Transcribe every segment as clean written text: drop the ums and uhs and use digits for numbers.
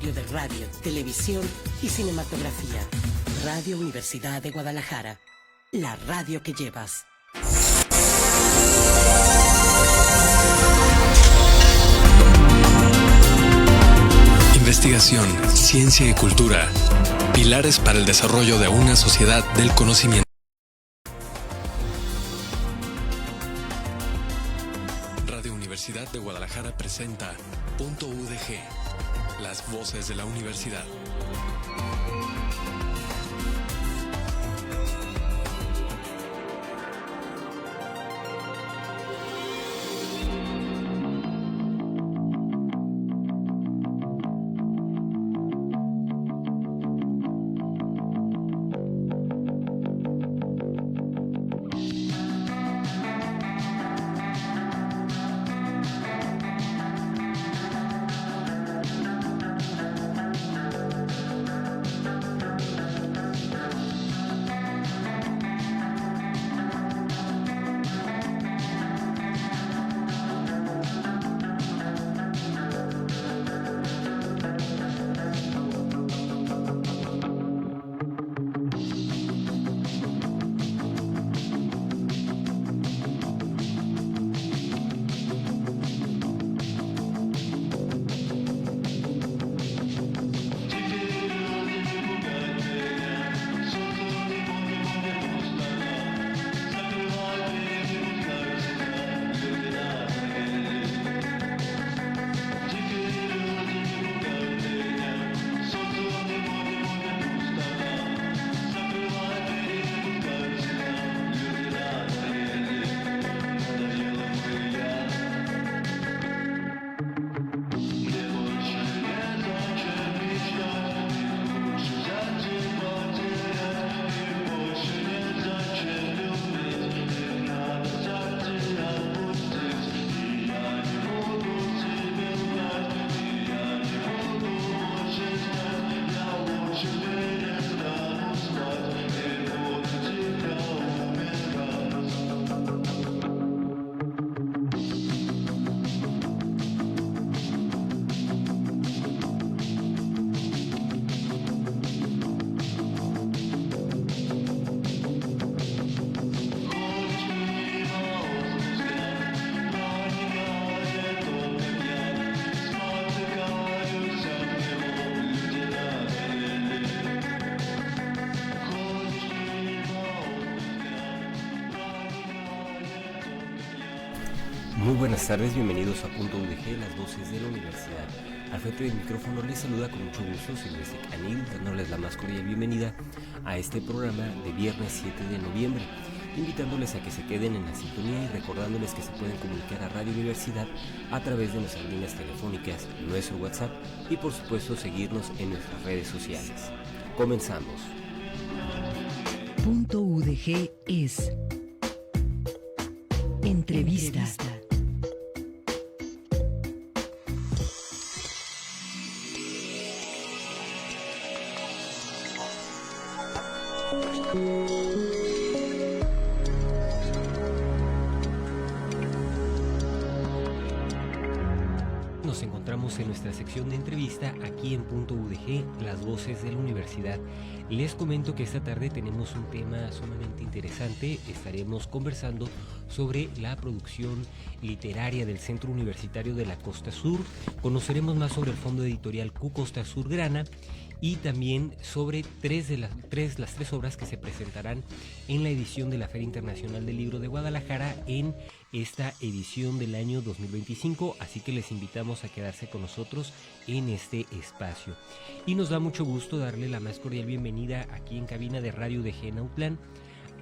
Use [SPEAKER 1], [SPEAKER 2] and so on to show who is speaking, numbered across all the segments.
[SPEAKER 1] Universitario de Radio, Televisión y Cinematografía. Radio Universidad de Guadalajara. La radio que llevas.
[SPEAKER 2] Investigación, ciencia y cultura. Pilares para el desarrollo de una sociedad del conocimiento. Radio Universidad de Guadalajara presenta Punto UDG, las voces de la universidad.
[SPEAKER 3] Muy buenas tardes, bienvenidos a Punto UDG, las voces de la universidad. Al frente del micrófono les saluda con mucho gusto Silvestre Canil, dándoles la más cordial bienvenida a este programa de viernes 7 de noviembre, invitándoles a que se queden en la sintonía y recordándoles que se pueden comunicar a Radio Universidad a través de nuestras líneas telefónicas, nuestro WhatsApp y por supuesto seguirnos en nuestras redes sociales. Comenzamos.
[SPEAKER 4] Punto UDG es Entrevista.
[SPEAKER 3] Nos encontramos en nuestra sección de entrevista aquí en Punto UDG, las voces de la universidad. Les comento que esta tarde tenemos un tema sumamente interesante. Estaremos conversando sobre la producción literaria del Centro Universitario de la Costa Sur. Conoceremos más sobre el Fondo Editorial Q Costa Sur Grana y también sobre las tres obras que se presentarán en la edición de la Feria Internacional del Libro de Guadalajara en esta edición del año 2025, así que les invitamos a quedarse con nosotros en este espacio. Y nos da mucho gusto darle la más cordial bienvenida aquí en cabina de Radio UDG Nautlán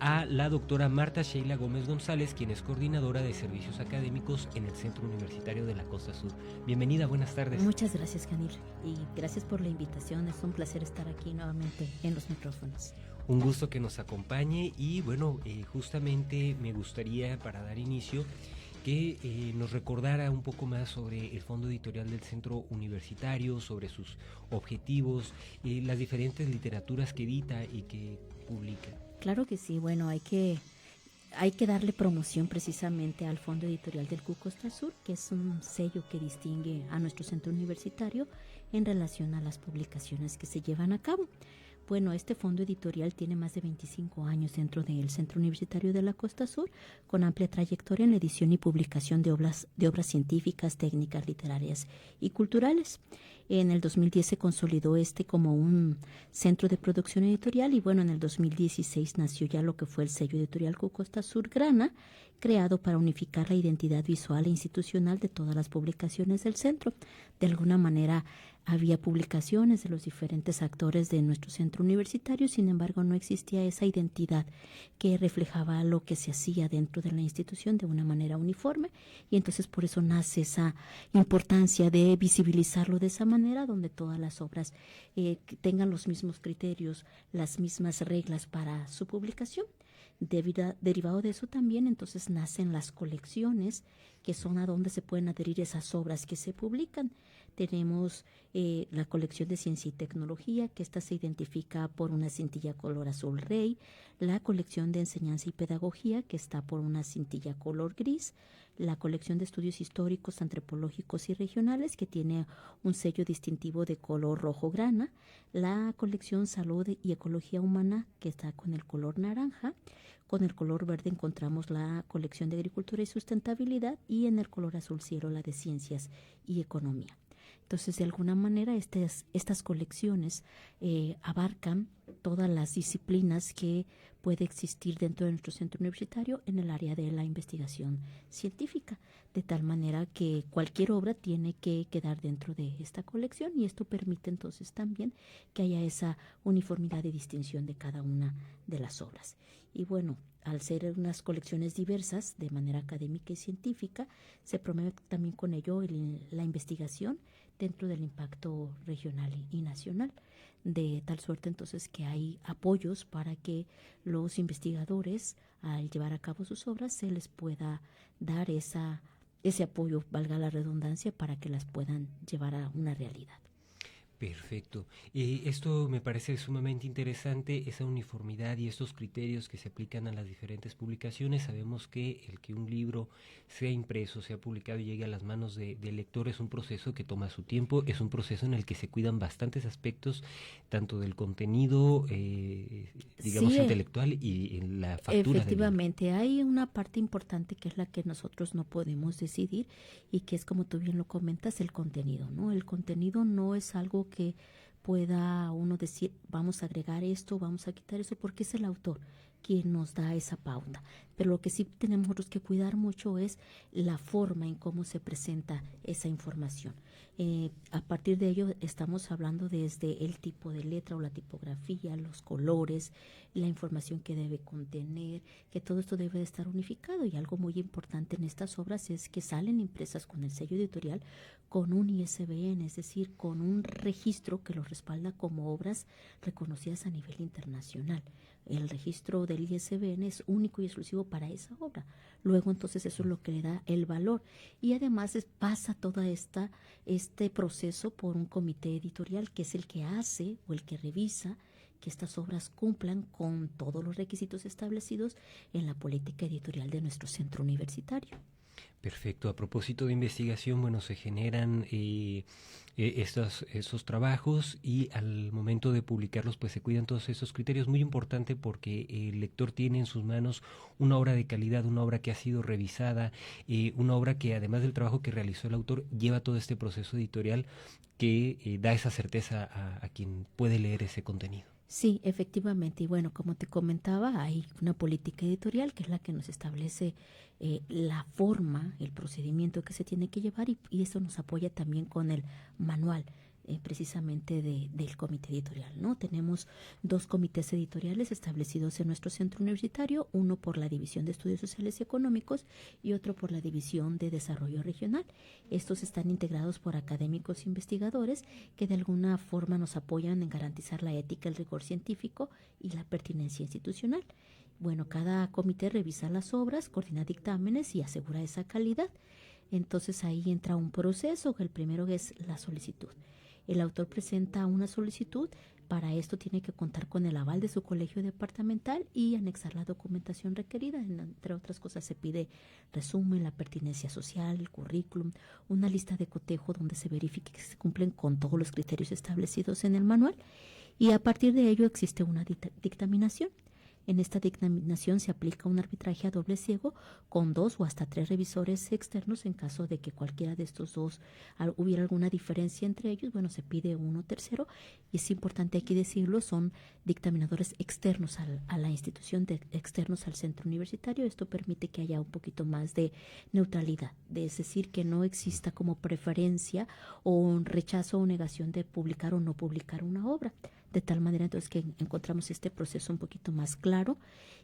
[SPEAKER 3] a la doctora Marta Sheila Gómez González, quien es coordinadora de servicios académicos en el Centro Universitario de la Costa Sur. Bienvenida, buenas tardes.
[SPEAKER 5] Muchas gracias, Canil, y gracias por la invitación. Es un placer estar aquí nuevamente en los micrófonos.
[SPEAKER 3] Un gusto que nos acompañe y bueno, justamente me gustaría, para dar inicio, que nos recordara un poco más sobre el Fondo Editorial del Centro Universitario, sobre sus objetivos, las diferentes literaturas que edita y que publica.
[SPEAKER 5] Claro que sí, bueno, hay que hay que darle promoción precisamente al Fondo Editorial del CUC Costa Sur, que es un sello que distingue a nuestro centro universitario en relación a las publicaciones que se llevan a cabo. Bueno, este fondo editorial tiene más de 25 años dentro del Centro Universitario de la Costa Sur, con amplia trayectoria en la edición y publicación de obras científicas, técnicas, literarias y culturales. En el 2010 se consolidó como un centro de producción editorial y bueno, en el 2016 nació ya lo que fue el sello editorial Costa Sur Grana, creado para unificar la identidad visual e institucional de todas las publicaciones del centro. De alguna manera había publicaciones de los diferentes actores de nuestro centro universitario, sin embargo no existía esa identidad que reflejaba lo que se hacía dentro de la institución de una manera uniforme, y entonces por eso nace esa importancia de visibilizarlo de esa manera, donde todas las obras tengan los mismos criterios, las mismas reglas para su publicación. Derivado de eso también entonces nacen las colecciones, que son a donde se pueden adherir esas obras que se publican. Tenemos la colección de ciencia y tecnología, que esta se identifica por una cintilla color azul rey, la colección de enseñanza y pedagogía, que está por una cintilla color gris, la colección de estudios históricos, antropológicos y regionales, que tiene un sello distintivo de color rojo grana, la colección salud y ecología humana, que está con el color naranja. Con el color verde encontramos la colección de agricultura y sustentabilidad, y en el color azul cielo la de ciencias y economía. Entonces, de alguna manera, estas colecciones abarcan todas las disciplinas que puede existir dentro de nuestro centro universitario en el área de la investigación científica, de tal manera que cualquier obra tiene que quedar dentro de esta colección, y esto permite entonces también que haya esa uniformidad y distinción de cada una de las obras. Y bueno, al ser unas colecciones diversas de manera académica y científica, se promueve también con ello la investigación dentro del impacto regional y nacional, de tal suerte entonces que hay apoyos para que los investigadores, al llevar a cabo sus obras, se les pueda dar ese apoyo, valga la redundancia, para que las puedan llevar a una realidad.
[SPEAKER 3] Perfecto. Esto me parece sumamente interesante, esa uniformidad y estos criterios que se aplican a las diferentes publicaciones. Sabemos que el que un libro sea impreso, sea publicado y llegue a las manos del lector es un proceso que toma su tiempo, es un proceso en el que se cuidan bastantes aspectos, tanto del contenido, digamos, intelectual y en la factura.
[SPEAKER 5] Efectivamente, hay una parte importante que es la que nosotros no podemos decidir, y que es, como tú bien lo comentas, el contenido, ¿no? El contenido no es algo que pueda uno decir, vamos a agregar esto, vamos a quitar eso, porque es el autor quien nos da esa pauta. Pero lo que sí tenemos nosotros que cuidar mucho es la forma en cómo se presenta esa información. A partir de ello estamos hablando desde el tipo de letra o la tipografía, los colores, la información que debe contener, que todo esto debe de estar unificado. Y algo muy importante en estas obras es que salen impresas con el sello editorial con un ISBN, es decir, con un registro que los respalda como obras reconocidas a nivel internacional. El registro del ISBN es único y exclusivo para esa obra. Luego, entonces, eso es lo que le da el valor. Y además pasa todo este proceso por un comité editorial, que es el que hace o el que revisa que estas obras cumplan con todos los requisitos establecidos en la política editorial de nuestro centro universitario.
[SPEAKER 3] Perfecto. A propósito de investigación, bueno, se generan esos trabajos, y al momento de publicarlos pues se cuidan todos esos criterios. Muy importante, porque el lector tiene en sus manos una obra de calidad, una obra que ha sido revisada, una obra que, además del trabajo que realizó el autor, lleva todo este proceso editorial que da esa certeza a quien puede leer ese contenido.
[SPEAKER 5] Sí, efectivamente. Y bueno, como te comentaba, hay una política editorial que es la que nos establece la forma, el procedimiento que se tiene que llevar, y eso nos apoya también con el manual precisamente del comité editorial, ¿no? Tenemos 2 comités editoriales establecidos en nuestro centro universitario, uno por la División de Estudios Sociales y Económicos y otro por la División de Desarrollo Regional. Estos están integrados por académicos e investigadores que de alguna forma nos apoyan en garantizar la ética, el rigor científico y la pertinencia institucional. Bueno, cada comité revisa las obras, coordina dictámenes y asegura esa calidad. Entonces ahí entra un proceso, que el primero es la solicitud. el autor presenta una solicitud. Para esto tiene que contar con el aval de su colegio departamental y anexar la documentación requerida. Entre otras cosas se pide resumen, la pertinencia social, el currículum, una lista de cotejo donde se verifique que se cumplen con todos los criterios establecidos en el manual, y a partir de ello existe una dictaminación. En esta dictaminación se aplica un arbitraje a doble ciego con 2 o hasta 3 revisores externos. En caso de que cualquiera de estos dos hubiera alguna diferencia entre ellos, bueno, se pide uno tercero, y es importante aquí decirlo, son dictaminadores externos a la institución, externos al centro universitario. Esto permite que haya un poquito más de neutralidad, es decir, que no exista como preferencia o un rechazo o negación de publicar o no publicar una obra. De tal manera entonces que encontramos este proceso un poquito más claro.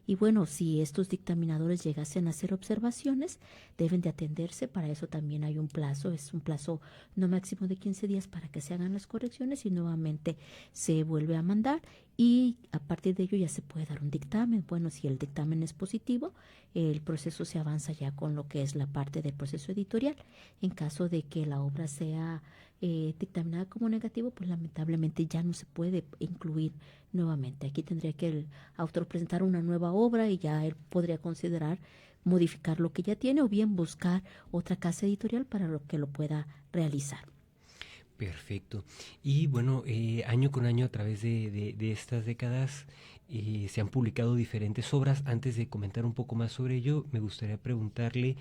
[SPEAKER 5] Y bueno, si estos dictaminadores llegasen a hacer observaciones, deben de atenderse. Para eso también hay un plazo, es un plazo no máximo de 15 días para que se hagan las correcciones, y nuevamente se vuelve a mandar, y a partir de ello ya se puede dar un dictamen. Bueno, si el dictamen es positivo, el proceso se avanza ya con lo que es la parte del proceso editorial. En caso de que la obra sea dictaminada como negativo, pues lamentablemente ya no se puede incluir nuevamente. Aquí tendría que el autor presentar una nueva obra y ya él podría considerar modificar lo que ya tiene, o bien buscar otra casa editorial para lo que lo pueda realizar.
[SPEAKER 3] Perfecto. Y bueno, año con año, a través de estas décadas, se han publicado diferentes obras. Antes de comentar un poco más sobre ello, me gustaría preguntarle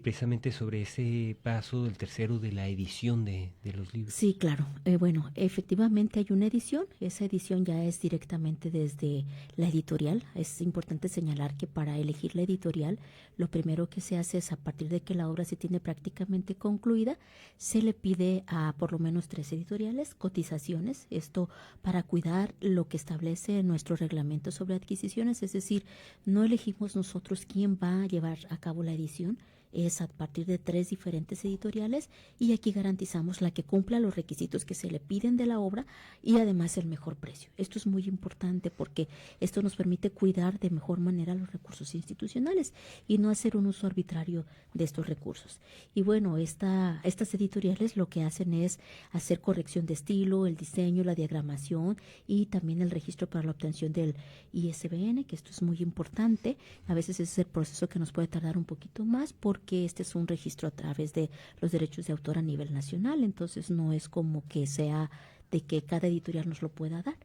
[SPEAKER 3] precisamente sobre ese paso del tercero de la edición de los libros.
[SPEAKER 5] Sí, claro. Bueno, efectivamente hay una edición. Esa edición ya es directamente desde la editorial. Es importante señalar que para elegir la editorial, lo primero que se hace es, a partir de que la obra se tiene prácticamente concluida, se le pide a por lo menos 3 editoriales cotizaciones. Esto para cuidar lo que establece nuestro reglamento sobre adquisiciones, es decir, no elegimos nosotros quién va a llevar a cabo la edición. Es a partir de 3 diferentes editoriales, y aquí garantizamos la que cumpla los requisitos que se le piden de la obra y además el mejor precio. Esto es muy importante porque esto nos permite cuidar de mejor manera los recursos institucionales y no hacer un uso arbitrario de estos recursos. Y bueno, estas editoriales lo que hacen es hacer corrección de estilo, el diseño, la diagramación y también el registro para la obtención del ISBN, que esto es muy importante. A veces es el proceso que nos puede tardar un poquito más porque este es un registro a través de los derechos de autor a nivel nacional, entonces no es como que sea de que cada editorial nos lo pueda dar.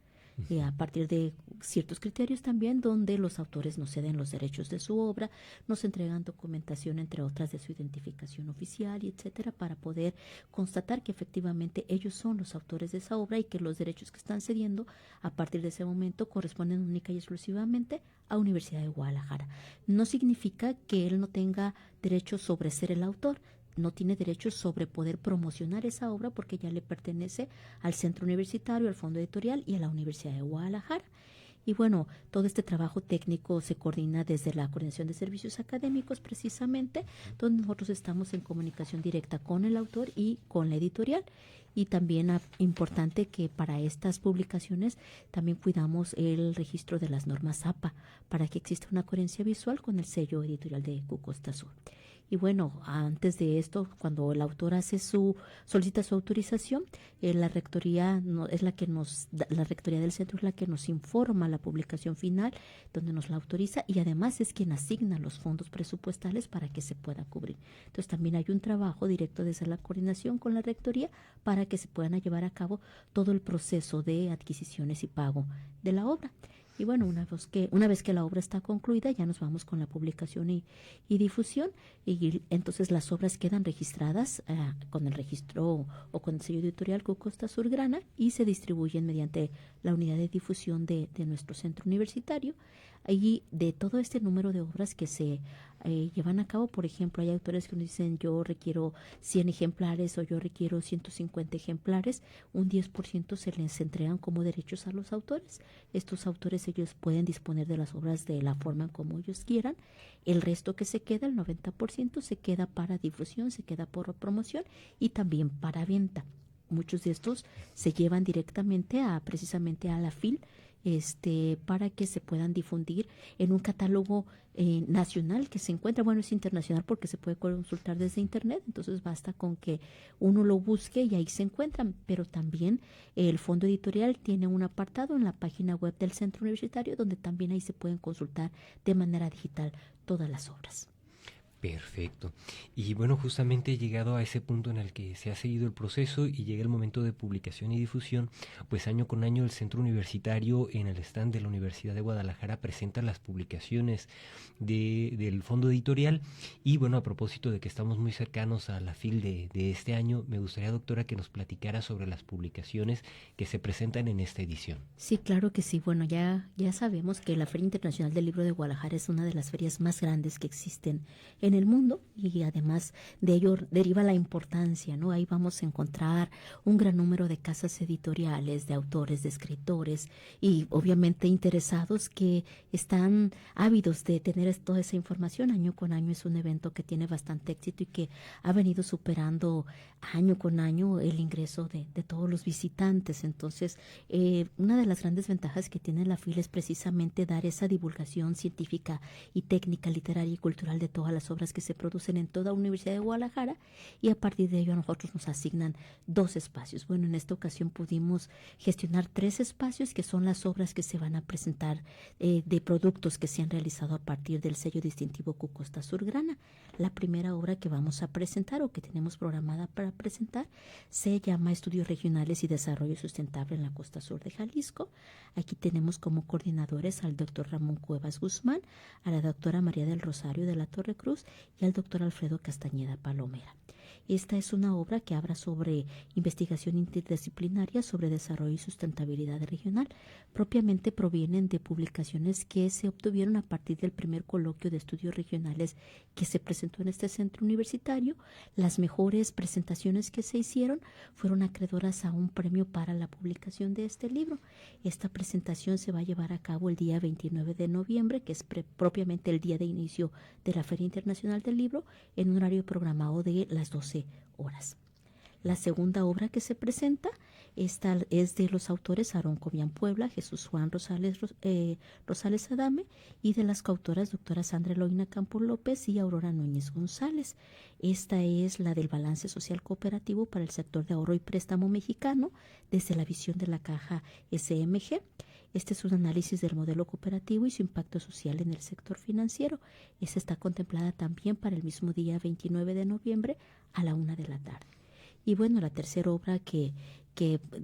[SPEAKER 5] A partir de ciertos criterios también, donde los autores nos ceden los derechos de su obra, nos entregan documentación, entre otras, de su identificación oficial y etcétera, para poder constatar que efectivamente ellos son los autores de esa obra y que los derechos que están cediendo a partir de ese momento corresponden única y exclusivamente a Universidad de Guadalajara. No significa que él no tenga derecho sobre ser el autor, no tiene derecho sobre poder promocionar esa obra porque ya le pertenece al centro universitario, al fondo editorial y a la Universidad de Guadalajara. Y bueno, todo este trabajo técnico se coordina desde la Coordinación de Servicios Académicos, precisamente, donde nosotros estamos en comunicación directa con el autor y con la editorial. Y también importante que para estas publicaciones también cuidamos el registro de las normas APA para que exista una coherencia visual con el sello editorial de Costa Azul. Y bueno, antes de esto, cuando el autor solicita su autorización, la rectoría la rectoría del centro es la que nos informa la publicación final, donde nos la autoriza, y además es quien asigna los fondos presupuestales para que se pueda cubrir. Entonces también hay un trabajo directo desde la coordinación con la rectoría para que se puedan llevar a cabo todo el proceso de adquisiciones y pago de la obra. Y bueno, una vez que la obra está concluida, ya nos vamos con la publicación y difusión, y entonces las obras quedan registradas con el registro o con el sello editorial Costa Azul Grana, y se distribuyen mediante la unidad de difusión de nuestro centro universitario. Y de todo este número de obras que se llevan a cabo, por ejemplo, hay autores que nos dicen: yo requiero 100 ejemplares o yo requiero 150 ejemplares, un 10% se les entregan como derechos a los autores. Estos autores, ellos pueden disponer de las obras de la forma como ellos quieran. El resto que se queda, el 90%, se queda para difusión, se queda por promoción y también para venta. muchos de estos se llevan directamente precisamente a la FIL, para que se puedan difundir en un catálogo nacional que se encuentra, bueno, es internacional porque se puede consultar desde internet, entonces basta con que uno lo busque y ahí se encuentran, pero también el Fondo Editorial tiene un apartado en la página web del Centro Universitario donde también ahí se pueden consultar de manera digital todas las obras.
[SPEAKER 3] Perfecto. Y bueno, justamente llegado a ese punto en el que se ha seguido el proceso y llega el momento de publicación y difusión, pues año con año el Centro Universitario en el stand de la Universidad de Guadalajara presenta las publicaciones del Fondo Editorial. Y bueno, a propósito de que estamos muy cercanos a la FIL de este año, me gustaría, doctora, que nos platicara sobre las publicaciones que se presentan en esta edición.
[SPEAKER 5] Sí, claro que sí. Bueno, ya sabemos que la Feria Internacional del Libro de Guadalajara es una de las ferias más grandes que existen en el mundo y además de ello deriva la importancia, ¿no? Ahí vamos a encontrar un gran número de casas editoriales, de autores, de escritores y obviamente interesados que están ávidos de tener toda esa información. Año con año es un evento que tiene bastante éxito y que ha venido superando año con año el ingreso de todos los visitantes. Entonces, una de las grandes ventajas que tiene la FIL es precisamente dar esa divulgación científica y técnica, literaria y cultural de todas las obras que se producen en toda la Universidad de Guadalajara, y a partir de ello a nosotros nos asignan 2 espacios. Bueno, en esta ocasión pudimos gestionar 3 espacios que son las obras que se van a presentar de productos que se han realizado a partir del sello distintivo Q Costa Azul Grana. La primera obra que vamos a presentar o que tenemos programada para presentar se llama Estudios Regionales y Desarrollo Sustentable en la Costa Sur de Jalisco. Aquí tenemos como coordinadores al doctor Ramón Cuevas Guzmán, a la doctora María del Rosario de la Torre Cruz y al doctor Alfredo Castañeda Palomera. Esta es una obra que habla sobre investigación interdisciplinaria sobre desarrollo y sustentabilidad regional. Propiamente provienen de publicaciones que se obtuvieron a partir del primer coloquio de estudios regionales que se presentó en este centro universitario. Las mejores presentaciones que se hicieron fueron acreedoras a un premio para la publicación de este libro. Esta presentación se va a llevar a cabo el día 29 de noviembre, que es propiamente el día de inicio de la Feria Internacional del Libro, en un horario programado de las 12 horas. La segunda obra que se presenta esta es de los autores Aarón Cobian Puebla, Jesús Juan Rosales Adame, y de las coautoras doctora Sandra Eloína Campos López y Aurora Núñez González. Esta es la del balance social cooperativo para el sector de ahorro y préstamo mexicano desde la visión de la caja SMG. Este es un análisis del modelo cooperativo y su impacto social en el sector financiero. Esta está contemplada también para el mismo día 29 de noviembre a la 1 de la tarde. Y bueno, la tercera obra que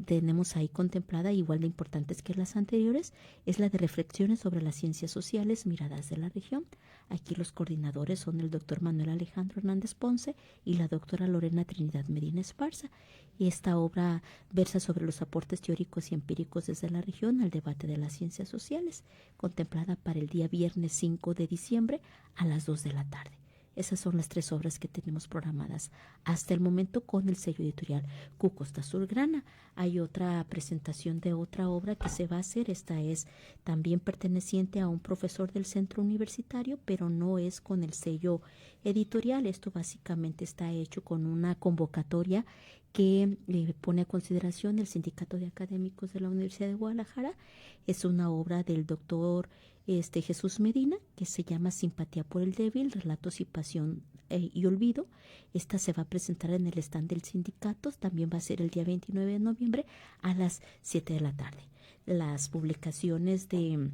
[SPEAKER 5] tenemos ahí contemplada, igual de importantes que las anteriores, es la de reflexiones sobre las ciencias sociales miradas de la región. Aquí los coordinadores son el doctor Manuel Alejandro Hernández Ponce y la doctora Lorena Trinidad Medina Esparza. Y esta obra versa sobre los aportes teóricos y empíricos desde la región al debate de las ciencias sociales, contemplada para el día viernes 5 de diciembre a las 2 de la tarde. Esas son las 3 obras que tenemos programadas hasta el momento con el sello editorial Q Costa Azul Grana. Hay otra presentación de otra obra que se va a hacer. Esta es también perteneciente a un profesor del centro universitario, pero no es con el sello editorial. Esto básicamente está hecho con una convocatoria que pone a consideración el Sindicato de Académicos de la Universidad de Guadalajara. Es una obra del doctor Jesús Medina, que se llama Simpatía por el Débil, Relatos y Pasión y Olvido. Esta se va a presentar en el stand del sindicato, también va a ser el día 29 de noviembre a las 7 de la tarde. Las publicaciones de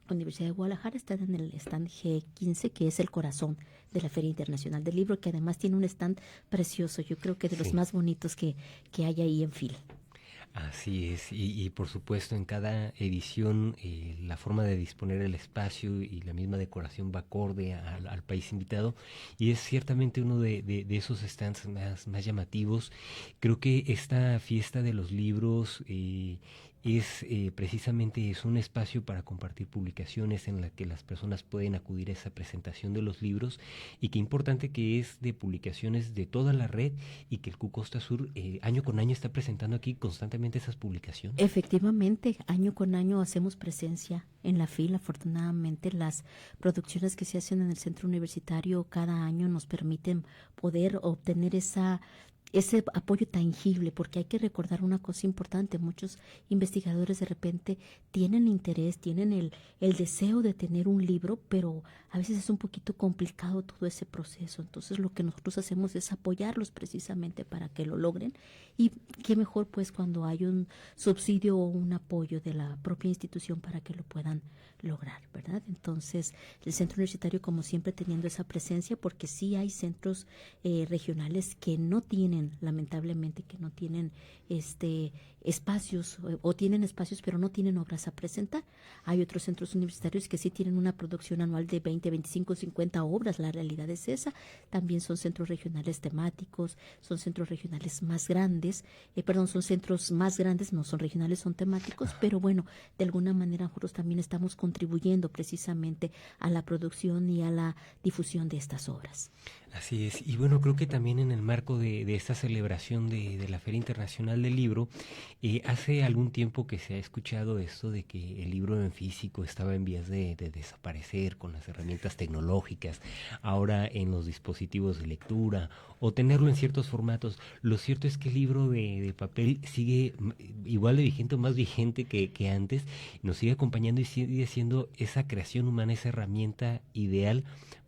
[SPEAKER 5] Universidad de Guadalajara están en el stand G15, que es el corazón de la Feria Internacional del Libro, que además tiene un stand precioso, yo creo que de los más bonitos que hay ahí en fila.
[SPEAKER 3] Así es, y por supuesto en cada edición la forma de disponer el espacio y la misma decoración va acorde al país invitado, y es ciertamente uno de esos stands más llamativos. Creo que esta fiesta de los libros precisamente es un espacio para compartir publicaciones en la que las personas pueden acudir a esa presentación de los libros, y qué importante que es de publicaciones de toda la red, y que el Q Costa Sur año con año está presentando aquí constantemente esas publicaciones.
[SPEAKER 5] Efectivamente, año con año hacemos presencia en la fila. Afortunadamente las producciones que se hacen en el centro universitario cada año nos permiten poder obtener esa ese apoyo tangible, porque hay que recordar una cosa importante: muchos investigadores de repente tienen interés, tienen el deseo de tener un libro, pero a veces es un poquito complicado todo ese proceso. Entonces lo que nosotros hacemos es apoyarlos precisamente para que lo logren, y qué mejor pues cuando hay un subsidio o un apoyo de la propia institución para que lo puedan lograr, ¿verdad? Entonces el centro universitario, como siempre, teniendo esa presencia, porque sí hay centros regionales que no tienen, lamentablemente, que no tienen espacios, o tienen espacios pero no tienen obras a presentar. Hay otros centros universitarios que sí tienen una producción anual de 20, 25, 50 obras. La realidad es esa. También son centros regionales temáticos, son centros regionales más grandes, son centros más grandes, no son regionales, son temáticos, pero bueno, de alguna manera nosotros también estamos contribuyendo precisamente a la producción y a la difusión de estas obras.
[SPEAKER 3] Así es, y bueno, creo que también en el marco de esta celebración de la Feria Internacional del Libro, hace algún tiempo que se ha escuchado esto de que el libro en físico estaba en vías de desaparecer con las herramientas tecnológicas, ahora en los dispositivos de lectura, o tenerlo en ciertos formatos. Lo cierto es que el libro de papel sigue igual de vigente o más vigente que antes, nos sigue acompañando y sigue siendo esa creación humana, esa herramienta ideal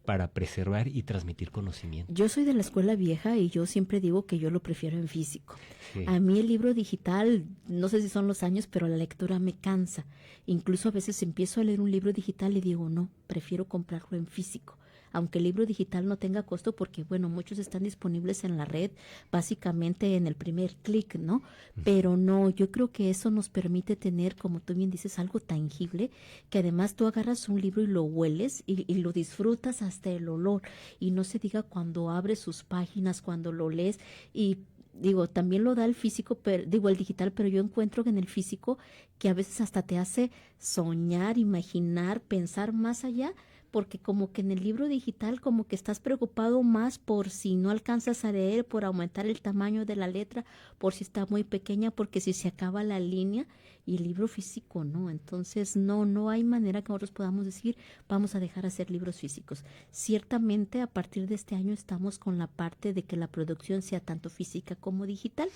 [SPEAKER 3] para preservar y transmitir conocimiento.
[SPEAKER 5] Yo soy de la escuela vieja y yo siempre digo que yo lo prefiero en físico.
[SPEAKER 3] Sí.
[SPEAKER 5] A mí el libro digital, no sé si son los años, pero la lectura me cansa. Incluso a veces empiezo a leer un libro digital y digo, no, prefiero comprarlo en físico. Aunque el libro digital no tenga costo, porque bueno, muchos están disponibles en la red, básicamente en el primer clic, ¿no? Pero no, yo creo que eso nos permite tener, como tú bien dices, algo tangible, que además tú agarras un libro y lo hueles y lo disfrutas hasta el olor, y no se diga cuando abres sus páginas, cuando lo lees. Y digo, también lo da el físico, el digital, pero yo encuentro que en el físico que a veces hasta te hace soñar, imaginar, pensar más allá, porque como que en el libro digital como que estás preocupado más por si no alcanzas a leer, por aumentar el tamaño de la letra, por si está muy pequeña, porque si se acaba la línea, y el libro físico no. Entonces no hay manera que nosotros podamos decir vamos a dejar de hacer libros físicos. Ciertamente a partir de este año estamos con la parte de que la producción sea tanto física como digital.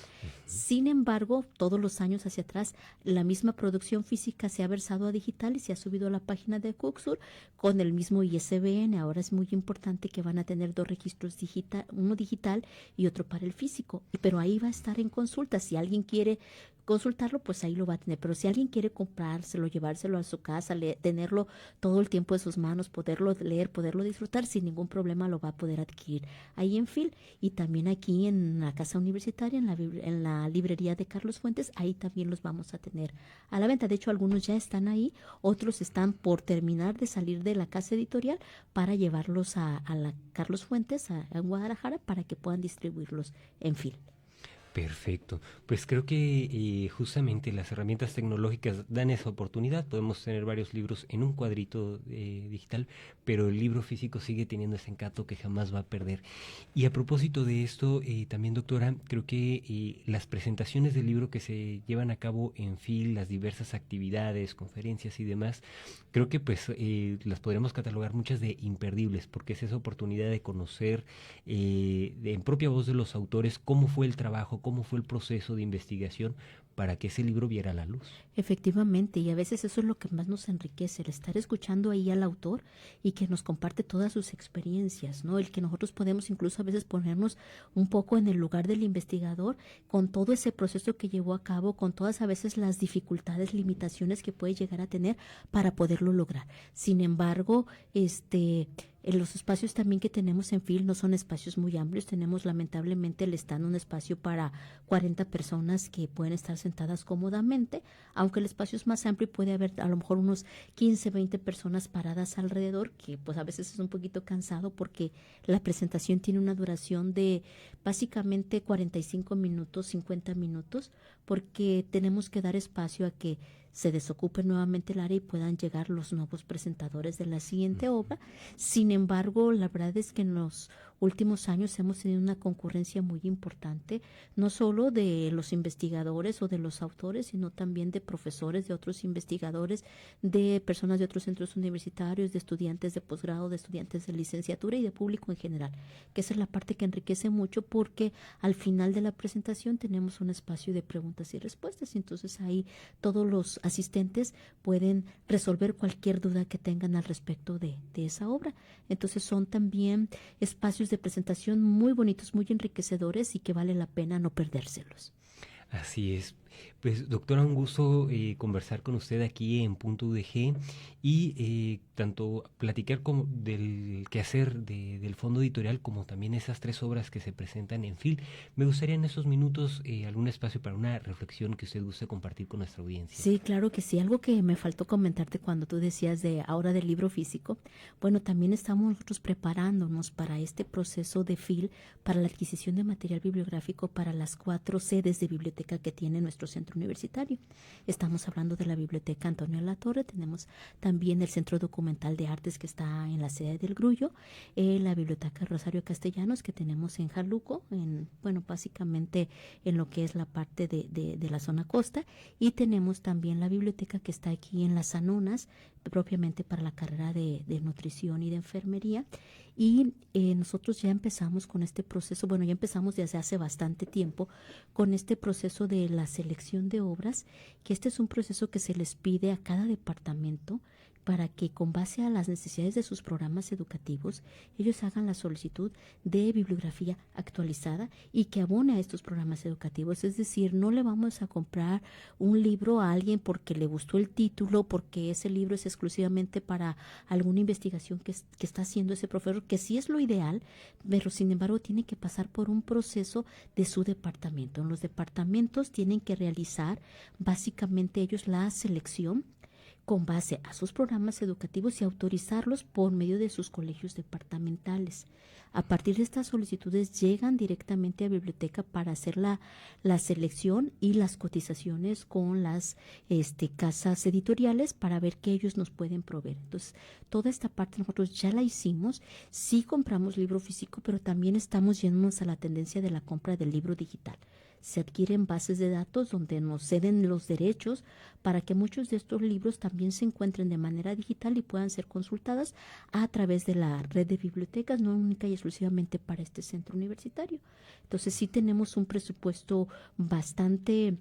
[SPEAKER 5] Sin embargo, todos los años hacia atrás la misma producción física se ha versado a digital y se ha subido a la página de Cucsur con el mismo ISBN. Ahora es muy importante que van a tener 2 registros digital, uno digital y otro para el físico, pero ahí va a estar en consulta. Si alguien quiere consultarlo, pues ahí lo va a tener, pero si alguien quiere comprárselo, llevárselo a su casa, tenerlo todo el tiempo en sus manos, poderlo leer, poderlo disfrutar, sin ningún problema lo va a poder adquirir ahí en FIL, y también aquí en la Casa Universitaria, en la librería de Carlos Fuentes, ahí también los vamos a tener a la venta. De hecho, algunos ya están ahí, otros están por terminar de salir de la casa editorial para llevarlos a la Carlos Fuentes, en Guadalajara, para que puedan distribuirlos en FIL.
[SPEAKER 3] Perfecto. Pues creo que justamente las herramientas tecnológicas dan esa oportunidad. Podemos tener varios libros en un cuadrito digital, pero el libro físico sigue teniendo ese encanto que jamás va a perder. Y a propósito de esto, también, doctora, creo que las presentaciones del libro que se llevan a cabo en FIL, las diversas actividades, conferencias y demás, creo que pues las podríamos catalogar muchas de imperdibles, porque es esa oportunidad de conocer en propia voz de los autores cómo fue el trabajo, cómo fue el proceso de investigación para que ese libro viera la luz.
[SPEAKER 5] Efectivamente, y a veces eso es lo que más nos enriquece, el estar escuchando ahí al autor y que nos comparte todas sus experiencias, ¿no? El que nosotros podemos incluso a veces ponernos un poco en el lugar del investigador con todo ese proceso que llevó a cabo, con todas a veces las dificultades, limitaciones que puede llegar a tener para poderlo lograr. Sin embargo, en los espacios también que tenemos en FIL no son espacios muy amplios. Tenemos lamentablemente el stand, un espacio para 40 personas que pueden estar sentadas cómodamente, aunque el espacio es más amplio y puede haber a lo mejor unos 15, 20 personas paradas alrededor, que pues a veces es un poquito cansado porque la presentación tiene una duración de básicamente 45 minutos, 50 minutos, porque tenemos que dar espacio a que se desocupe nuevamente el área y puedan llegar los nuevos presentadores de la siguiente obra. Sin embargo, la verdad es que nos últimos años hemos tenido una concurrencia muy importante, no solo de los investigadores o de los autores, sino también de profesores, de otros investigadores, de personas de otros centros universitarios, de estudiantes de posgrado, de estudiantes de licenciatura y de público en general, que esa es la parte que enriquece mucho, porque al final de la presentación tenemos un espacio de preguntas y respuestas, y entonces ahí todos los asistentes pueden resolver cualquier duda que tengan al respecto de esa obra. Entonces son también espacios de presentación muy bonitos, muy enriquecedores y que vale la pena no perdérselos.
[SPEAKER 3] Así es. Pues doctora, un gusto conversar con usted aquí en Punto UDG y tanto platicar como del quehacer del fondo editorial como también esas 3 obras que se presentan en FIL. Me gustaría en esos minutos algún espacio para una reflexión que usted guste compartir con nuestra audiencia.
[SPEAKER 5] Sí, claro que sí. Algo que me faltó comentarte cuando tú decías de ahora del libro físico, bueno, también estamos nosotros preparándonos para este proceso de FIL, para la adquisición de material bibliográfico para las 4 sedes de biblioteca que tiene nuestro centro universitario. Estamos hablando de la Biblioteca Antonio Latorre, tenemos también el Centro Documental de Artes que está en la sede del Grullo, la Biblioteca Rosario Castellanos que tenemos en Jaluco, básicamente en lo que es la parte de la zona costa, y tenemos también la biblioteca que está aquí en Las Sanonas, propiamente para la carrera de nutrición y de enfermería. Y nosotros ya empezamos con este proceso, ya empezamos desde hace bastante tiempo con este proceso de la selección de obras, que este es un proceso que se les pide a cada departamento para que con base a las necesidades de sus programas educativos ellos hagan la solicitud de bibliografía actualizada y que abone a estos programas educativos. Es decir, no le vamos a comprar un libro a alguien porque le gustó el título, porque ese libro es exclusivamente para alguna investigación que está haciendo ese profesor, que sí es lo ideal, pero sin embargo tiene que pasar por un proceso de su departamento. En los departamentos tienen que realizar básicamente ellos la selección con base a sus programas educativos y autorizarlos por medio de sus colegios departamentales. A partir de estas solicitudes llegan directamente a biblioteca para hacer la selección y las cotizaciones con las casas editoriales para ver qué ellos nos pueden proveer. Entonces, toda esta parte nosotros ya la hicimos. Sí compramos libro físico, pero también estamos yéndonos a la tendencia de la compra del libro digital. Se adquieren bases de datos donde nos ceden los derechos para que muchos de estos libros también se encuentren de manera digital y puedan ser consultadas a través de la red de bibliotecas, no única y exclusivamente para este centro universitario. Entonces sí tenemos un presupuesto bastante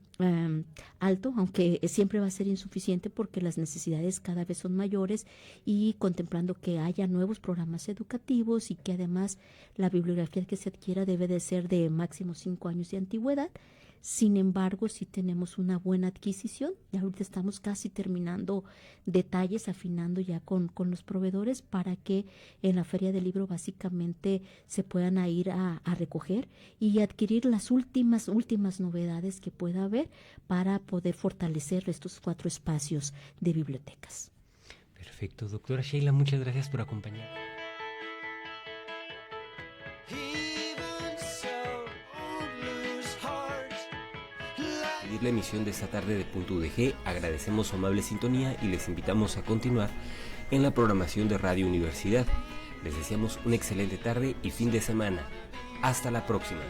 [SPEAKER 5] alto, aunque siempre va a ser insuficiente porque las necesidades cada vez son mayores, y contemplando que haya nuevos programas educativos y que además la bibliografía que se adquiera debe de ser de máximo 5 años de antigüedad. Sin embargo, sí tenemos una buena adquisición y ahorita estamos casi terminando detalles, afinando ya con los proveedores para que en la Feria del Libro básicamente se puedan ir a recoger y adquirir las últimas novedades que pueda haber para poder fortalecer estos 4 espacios de bibliotecas.
[SPEAKER 3] Perfecto, doctora Sheila, muchas gracias por acompañarnos. La emisión de esta tarde de Punto UDG, agradecemos su amable sintonía y les invitamos a continuar en la programación de Radio Universidad. Les deseamos una excelente tarde y fin de semana. Hasta la próxima.